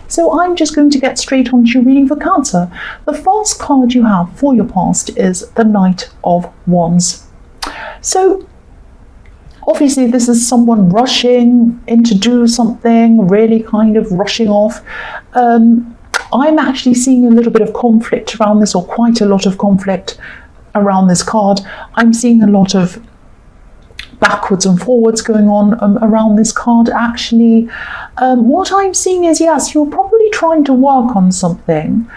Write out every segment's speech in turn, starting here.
So I'm just going to get straight on to your reading for Cancer. The first card you have for your past is the Knight of Wands. So obviously this is someone rushing in to do something, really kind of rushing off. I'm actually seeing a little bit of conflict around this, or quite a lot of conflict around this card. I'm seeing a lot of backwards and forwards going on around this card, actually. What I'm seeing is, yes, you're probably trying to work on something,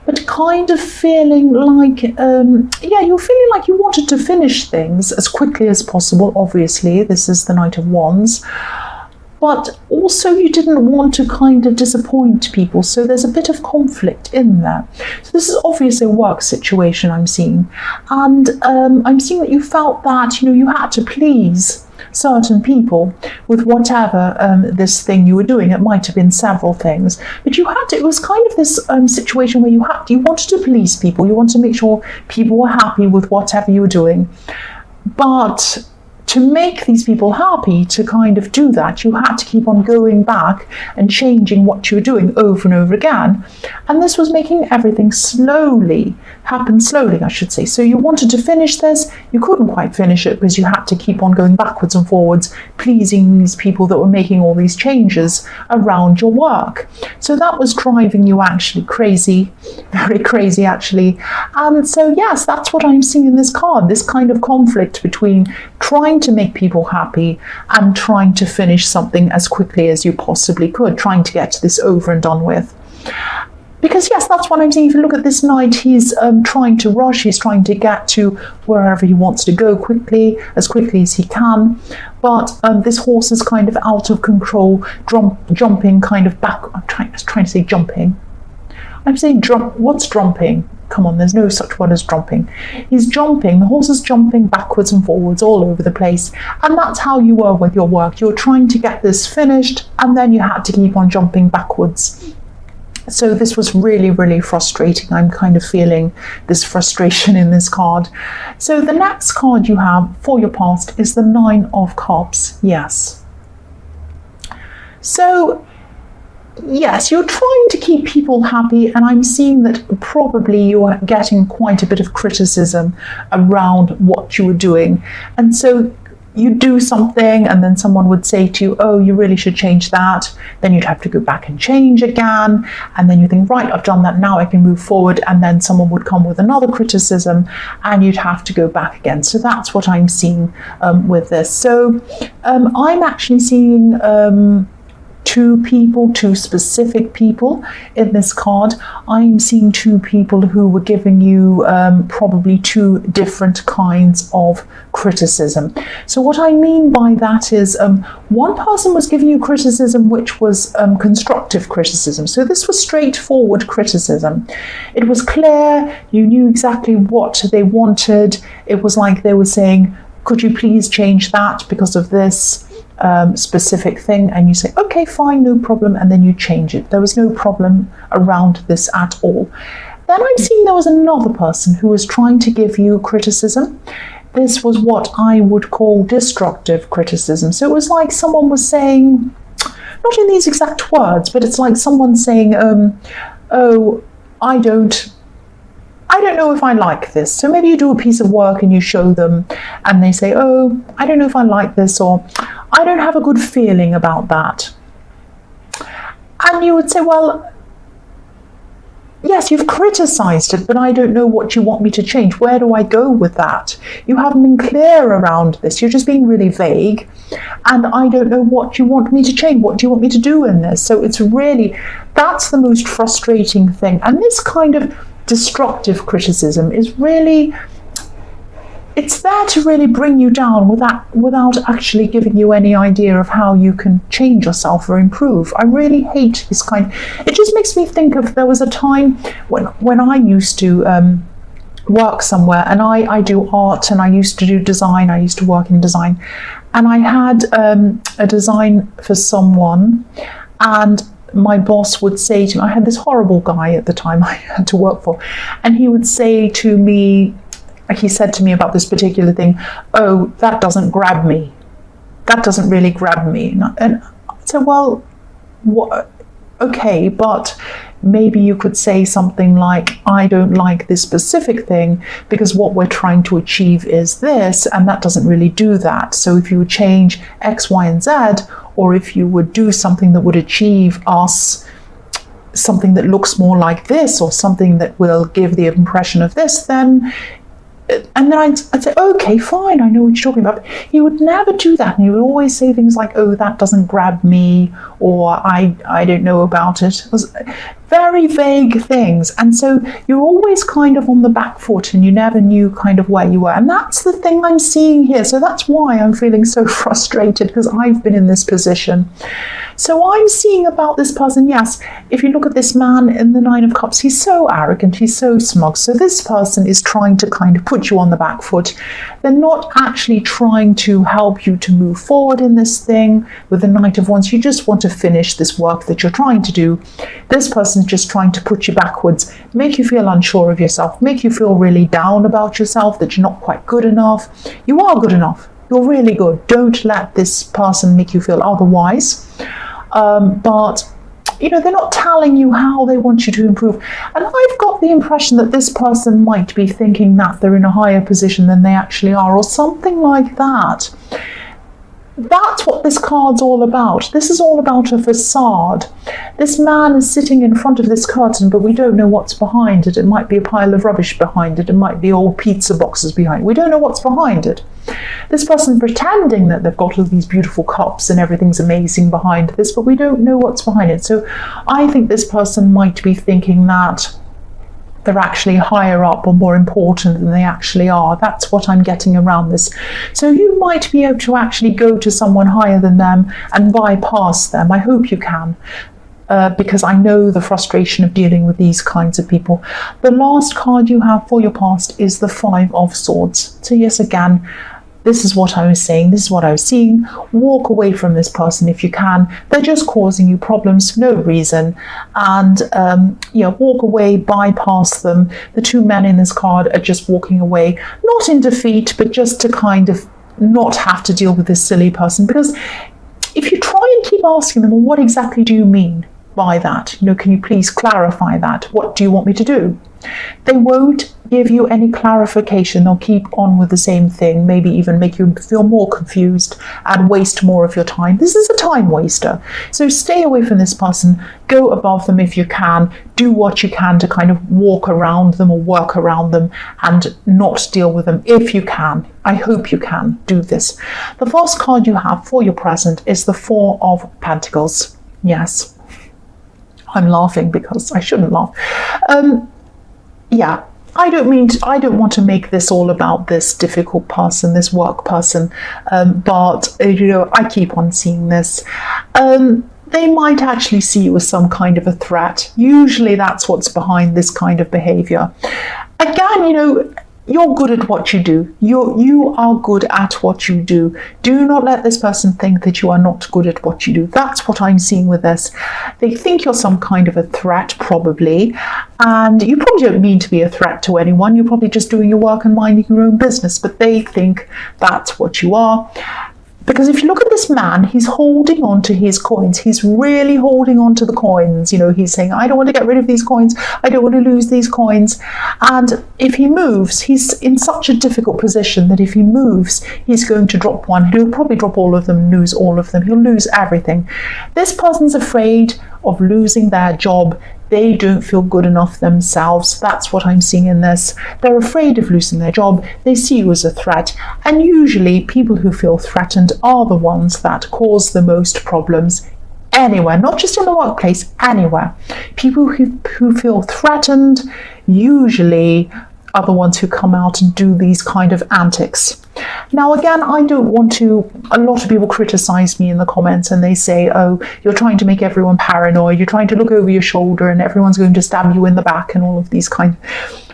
but kind of feeling like, you're feeling like you wanted to finish things as quickly as possible. Obviously, this is the Knight of Wands. But also you didn't want to kind of disappoint people, so there's a bit of conflict in there. So this is obviously a work situation I'm seeing. And I'm seeing that you felt that, you had to please certain people with whatever this thing you were doing. It might have been several things, but it was kind of this situation where you wanted to please people. You wanted to make sure people were happy with whatever you were doing. But to make these people happy, to kind of do that, you had to keep on going back and changing what you were doing over and over again. And this was making everything happen slowly, I should say. So you wanted to finish this, you couldn't quite finish it because you had to keep on going backwards and forwards, pleasing these people that were making all these changes around your work. So that was driving you actually crazy, very crazy actually. And so yes, that's what I'm seeing in this card, this kind of conflict between trying to make people happy and trying to finish something as quickly as you possibly could, trying to get this over and done with. Because yes, that's what I'm saying. If you look at this knight, he's trying to rush, he's trying to get to wherever he wants to go as quickly as he can. But this horse is kind of out of control, jumping kind of back. I'm trying to say jumping. I'm saying what's jumping? Come on, there's no such word as jumping. He's jumping, the horse is jumping backwards and forwards all over the place. And that's how you were with your work. You were trying to get this finished, and then you had to keep on jumping backwards. So this was really, really frustrating. I'm kind of feeling this frustration in this card. So the next card you have for your past is the Nine of Cups. Yes. So yes, you're trying to keep people happy, and I'm seeing that probably you're getting quite a bit of criticism around what you were doing. And so you do something and then someone would say to you, oh, you really should change that. Then you'd have to go back and change again. And then you think, right, I've done that, now I can move forward. And then someone would come with another criticism and you'd have to go back again. So that's what I'm seeing with this. So I'm actually seeing two specific people in this card. I'm seeing two people who were giving you probably two different kinds of criticism. So what I mean by that is one person was giving you criticism which was constructive criticism. So this was straightforward criticism. It was clear, you knew exactly what they wanted. It was like they were saying, could you please change that because of this specific thing, and you say, okay, fine, no problem, and then you change it. There was no problem around this at all. Then I'm seeing there was another person who was trying to give you criticism. This was what I would call destructive criticism. So it was like someone was saying, not in these exact words, but it's like someone saying, oh, I don't know if I like this. So maybe you do a piece of work and you show them and they say, oh, I don't know if I like this, or I don't have a good feeling about that. And you would say, well, yes, you've criticized it, but I don't know what you want me to change. Where do I go with that? You haven't been clear around this. You're just being really vague. And I don't know what you want me to change. What do you want me to do in this? So it's really, that's the most frustrating thing. And this kind of destructive criticism is really, it's there to really bring you down without actually giving you any idea of how you can change yourself or improve. I really hate this kind. It just makes me think of, there was a time when I used to work somewhere, and I do art and I used to do design. I used to work in design, and I had a design for someone, and my boss would say to me, I had this horrible guy at the time I had to work for, and he would say to me, he said to me about this particular thing, oh, that doesn't grab me. That doesn't really grab me. And I said, well, what? okay, but maybe you could say something like, I don't like this specific thing because what we're trying to achieve is this, and that doesn't really do that. So if you would change X, Y, and Z, or if you would do something that would achieve us something that looks more like this, or something that will give the impression of this, then and then I'd say, okay, fine, I know what you're talking about. He would never do that, and he would always say things like, oh, that doesn't grab me, or I don't know about it. It was very vague things, and so you're always kind of on the back foot, and you never knew kind of where you were. And that's the thing I'm seeing here. So that's why I'm feeling so frustrated, because I've been in this position. So I'm seeing about this person, yes, if you look at this man in the Nine of Cups, he's so arrogant, he's so smug. So this person is trying to kind of put you on the back foot. They're not actually trying to help you to move forward in this thing. With the Knight of Wands, you just want to finish this work that you're trying to do. This person's just trying to put you backwards, make you feel unsure of yourself, make you feel really down about yourself, that you're not quite good enough. You are good enough. You're really good. Don't let this person make you feel otherwise. But they're not telling you how they want you to improve. And I've got the impression that this person might be thinking that they're in a higher position than they actually are, or something like that. That's what this card's all about. This is all about a facade. This man is sitting in front of this curtain, but we don't know what's behind it. It might be a pile of rubbish behind it. It might be old pizza boxes behind it. We don't know what's behind it. This person's pretending that they've got all these beautiful cups and everything's amazing behind this, but we don't know what's behind it. So I think this person might be thinking that they're actually higher up or more important than they actually are. That's what I'm getting around this. So you might be able to actually go to someone higher than them and bypass them. I hope you can. Because I know the frustration of dealing with these kinds of people. The last card you have for your past is the Five of Swords. So yes, again, this is what I was saying, this is what I was seeing. Walk away from this person if you can. They're just causing you problems for no reason. And walk away, bypass them. The two men in this card are just walking away, not in defeat, but just to kind of not have to deal with this silly person. Because if you try and keep asking them, well, what exactly do you mean by that? Can you please clarify that? What do you want me to do? They won't give you any clarification. They'll keep on with the same thing, maybe even make you feel more confused and waste more of your time. This is a time waster. So stay away from this person, go above them if you can, do what you can to kind of walk around them or work around them and not deal with them if you can. I hope you can do this. The first card you have for your present is the Four of Pentacles. Yes, I'm laughing because I shouldn't laugh. I don't want to make this all about this difficult person, this work person, but I keep on seeing this. They might actually see you as some kind of a threat. Usually that's what's behind this kind of behavior. Again, you're good at what you do. You are good at what you do. Do not let this person think that you are not good at what you do. That's what I'm seeing with this. They think you're some kind of a threat, probably, and you probably don't mean to be a threat to anyone. You're probably just doing your work and minding your own business, but they think that's what you are. Because if you look at this man, he's holding on to his coins. He's really holding on to the coins. He's saying, I don't want to get rid of these coins. I don't want to lose these coins. And if he moves, he's in such a difficult position that if he moves, he's going to drop one. He'll probably drop all of them, lose all of them. He'll lose everything. This person's afraid of losing their job. They don't feel good enough themselves. That's what I'm seeing in this. They're afraid of losing their job. They see you as a threat. And usually people who feel threatened are the ones that cause the most problems anywhere, not just in the workplace, anywhere. People who feel threatened usually are the ones who come out and do these kind of antics. Now, again, I don't want to, a lot of people criticize me in the comments and they say, oh, you're trying to make everyone paranoid, you're trying to look over your shoulder and everyone's going to stab you in the back and all of these kind.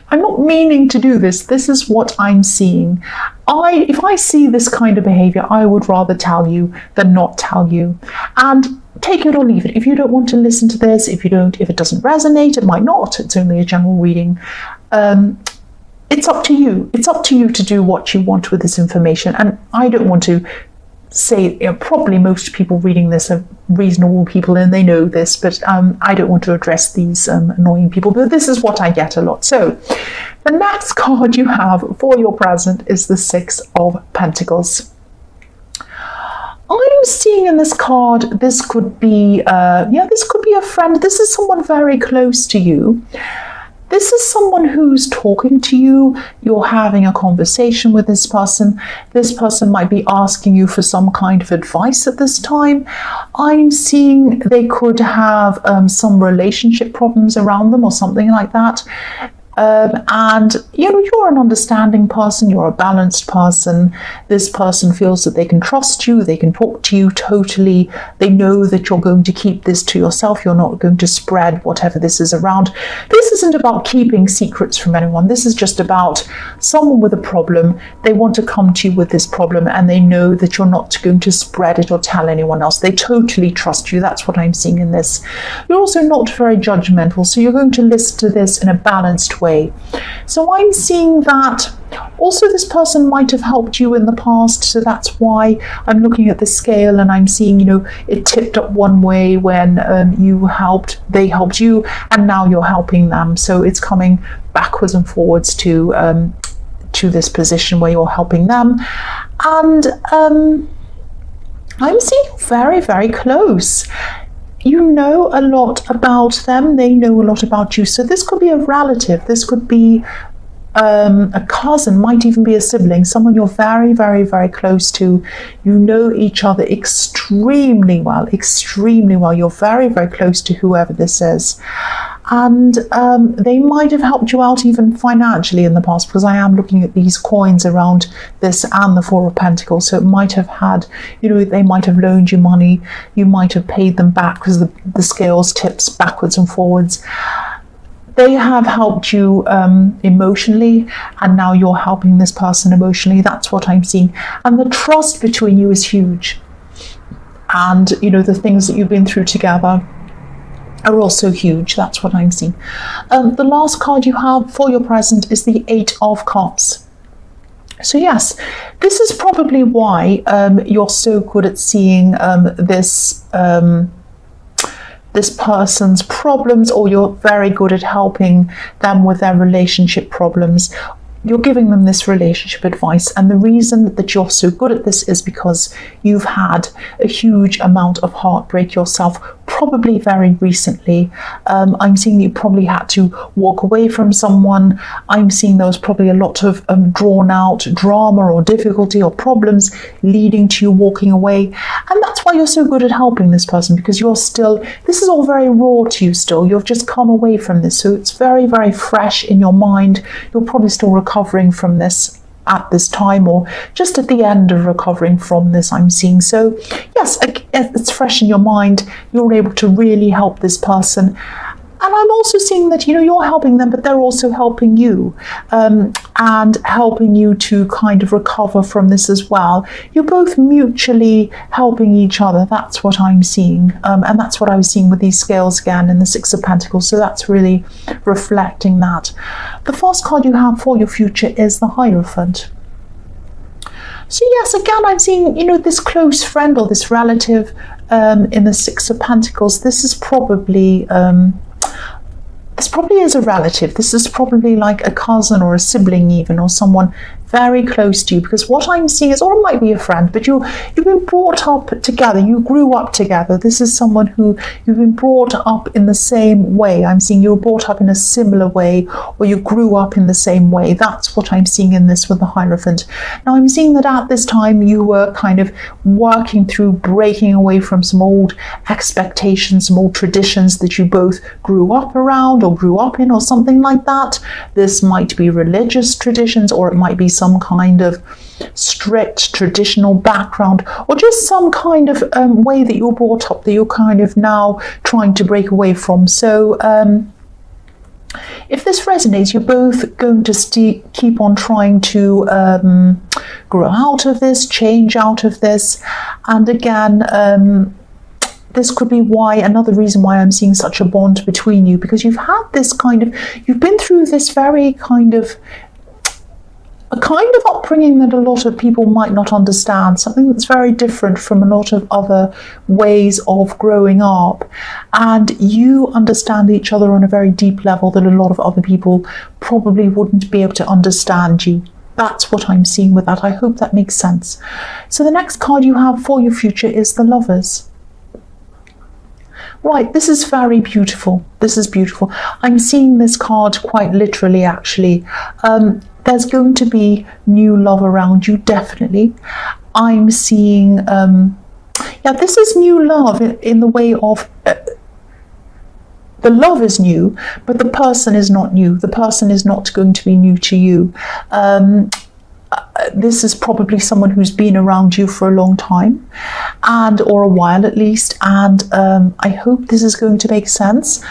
I'm not meaning to do this. This is what I'm seeing. If I see this kind of behavior, I would rather tell you than not tell you. And take it or leave it. If you don't want to listen to this, if it doesn't resonate, it might not. It's only a general reading. It's up to you. It's up to you to do what you want with this information. And I don't want to say, probably most people reading this are reasonable people and they know this, but I don't want to address these annoying people, but this is what I get a lot. So the next card you have for your present is the Six of Pentacles. I'm seeing in this card, this could be, this could be a friend. This is someone very close to you. This is someone who's talking to you. You're having a conversation with this person. This person might be asking you for some kind of advice at this time. I'm seeing they could have some relationship problems around them or something like that. And you're an understanding person, you're a balanced person. This person feels that they can trust you, they can talk to you totally. They know that you're going to keep this to yourself. You're not going to spread whatever this is around. This isn't about keeping secrets from anyone. This is just about someone with a problem. They want to come to you with this problem and they know that you're not going to spread it or tell anyone else. They totally trust you. That's what I'm seeing in this. You're also not very judgmental, so you're going to listen to this in a balanced way. So I'm seeing that also this person might have helped you in the past, so that's why I'm looking at the scale and I'm seeing, it tipped up one way when they helped you, and now you're helping them. So it's coming backwards and forwards to this position where you're helping them. And I'm seeing very, very close. You know a lot about them, they know a lot about you. So this could be a relative, this could be a cousin, might even be a sibling, someone you're very, very, very close to. You know each other extremely well, extremely well. You're very, very close to whoever this is. And they might have helped you out even financially in the past, because I am looking at these coins around this and the Four of Pentacles. So it might have had, they might have loaned you money, you might have paid them back, because the scales tips backwards and forwards. They have helped you emotionally, and now you're helping this person emotionally. That's what I'm seeing. And the trust between you is huge. And, the things that you've been through together are also huge. That's what I'm seeing. The last card you have for your present is the Eight of Cups. So yes, this is probably why you're so good at seeing this person's problems, or you're very good at helping them with their relationship problems. You're giving them this relationship advice, and the reason that you're so good at this is because you've had a huge amount of heartbreak yourself, probably very recently. I'm seeing you probably had to walk away from someone. I'm seeing there was probably a lot of drawn out drama or difficulty or problems leading to you walking away. And that's why you're so good at helping this person, because this is all very raw to you still. You've just come away from this. So it's very, very fresh in your mind. You're probably still recovering from this at this time, or just at the end of recovering from this, I'm seeing. So yes, it's fresh in your mind. You're able to really help this person. And I'm also seeing that, you're helping them, but they're also helping you, and helping you to kind of recover from this as well. You're both mutually helping each other. That's what I'm seeing. And that's what I was seeing with these scales again in the Six of Pentacles. So that's really reflecting that. The first card you have for your future is the Hierophant. So yes, again, I'm seeing, this close friend or this relative in the Six of Pentacles. This is probably... this probably is a relative. This is probably like a cousin or a sibling even, or someone very close to you, because what I'm seeing is, or it might be a friend, but you've been brought up together, you grew up together. This is someone who you've been brought up in the same way. I'm seeing you were brought up in a similar way, or you grew up in the same way. That's what I'm seeing in this with the Hierophant. Now I'm seeing that at this time you were kind of working through breaking away from some old expectations, some old traditions that you both grew up around or grew up in, or something like that. This might be religious traditions, or it might be some kind of strict traditional background, or just some kind of way that you're brought up that you're kind of now trying to break away from. So if this resonates, you're both going to keep on trying to grow out of this, change out of this. And again, this could be another reason why I'm seeing such a bond between you, because you've been through this very kind of a kind of upbringing that a lot of people might not understand, something that's very different from a lot of other ways of growing up. And you understand each other on a very deep level that a lot of other people probably wouldn't be able to understand you. That's what I'm seeing with that. I hope that makes sense. So the next card you have for your future is the Lovers. Right, this is very beautiful. This is beautiful. I'm seeing this card quite literally, actually. There's going to be new love around you, definitely. I'm seeing, this is new love in the way of, the love is new, but the person is not new. The person is not going to be new to you. This is probably someone who's been around you for a long time, or a while at least, and I hope this is going to make sense.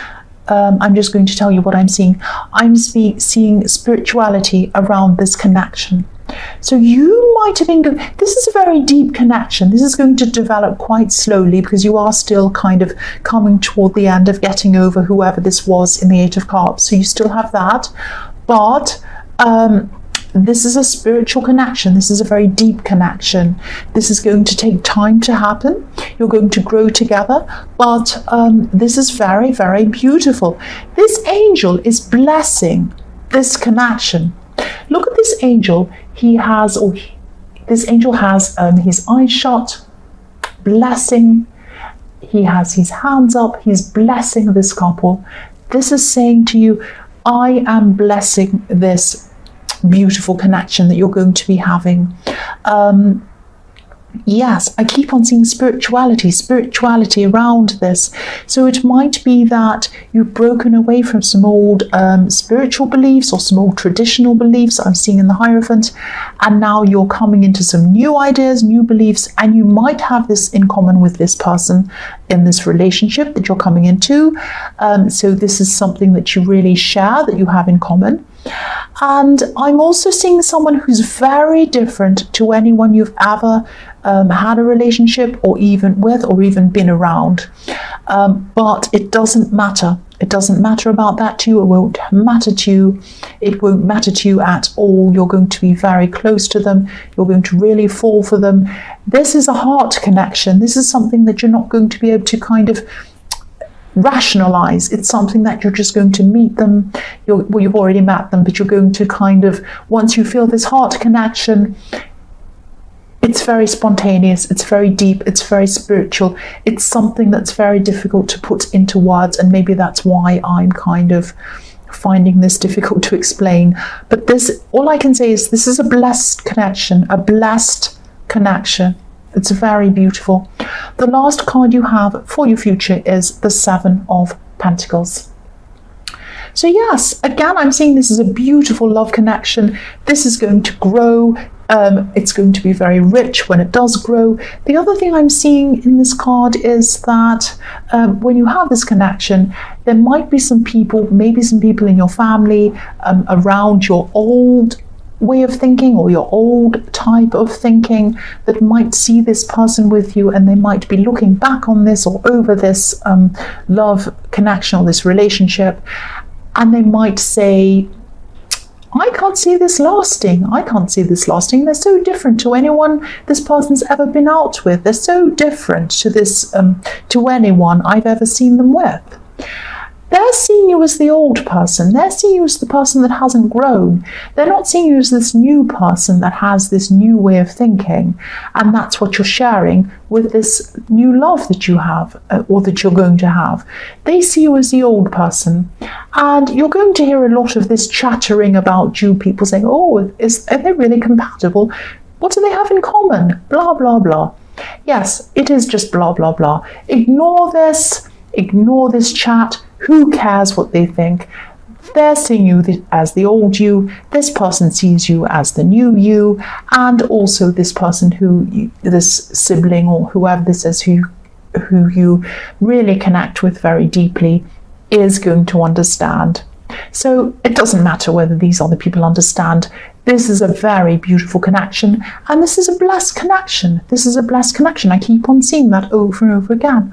I'm just going to tell you what I'm seeing. I'm seeing spirituality around this connection. So you might have been this is a very deep connection. This is going to develop quite slowly because you are still kind of coming toward the end of getting over whoever this was in the Eight of Cups. So you still have that, but this is a spiritual connection. This is a very deep connection. This is going to take time to happen. You're going to grow together, but this is very, very beautiful. This angel is blessing this connection. Look at this angel. This angel has his eyes shut, blessing. He has his hands up. He's blessing this couple. This is saying to you, I am blessing this beautiful connection that you're going to be having. Yes, I keep on seeing spirituality around this. So it might be that you've broken away from some old spiritual beliefs or some old traditional beliefs I'm seeing in the Hierophant, and now you're coming into some new ideas, new beliefs, and you might have this in common with this person in this relationship that you're coming into. So this is something that you really share, that you have in common. And I'm also seeing someone who's very different to anyone you've ever had a relationship or even with or even been around. But it doesn't matter. It doesn't matter about that to you. It won't matter to you. It won't matter to you at all. You're going to be very close to them. You're going to really fall for them. This is a heart connection. This is something that you're not going to be able to kind of rationalize. It's something that you're just going to meet them. You've already met them, but you're going to kind of, once you feel this heart connection, it's very spontaneous, it's very deep, it's very spiritual. It's something that's very difficult to put into words, and maybe that's why I'm kind of finding this difficult to explain. But this, all I can say is this is a blessed connection, It's very beautiful. The last card you have for your future is the Seven of Pentacles. So yes, again, I'm seeing this is a beautiful love connection. This is going to grow. It's going to be very rich when it does grow. The other thing I'm seeing in this card is that when you have this connection, there might be some people, maybe some people in your family around your old way of thinking or your old type of thinking that might see this person with you, and they might be looking back on this or over this love connection or this relationship, and they might say, I can't see this lasting. I can't see this lasting. They're so different to anyone this person's ever been out with. They're so different to this to anyone I've ever seen them with. They're seeing you as the old person. They're seeing you as the person that hasn't grown. They're not seeing you as this new person that has this new way of thinking. And that's what you're sharing with this new love that you have, or that you're going to have. They see you as the old person. And you're going to hear a lot of this chattering about you, people saying, oh, are they really compatible? What do they have in common? Blah, blah, blah. Yes, it is just blah, blah, blah. Ignore this chat. Who cares what they think? They're seeing you as the old you. This person sees you as the new you. And also this person this sibling or whoever this is who you really connect with very deeply is going to understand. So it doesn't matter whether these other people understand. This is a very beautiful connection, and this is a blessed connection. I keep on seeing that over and over again.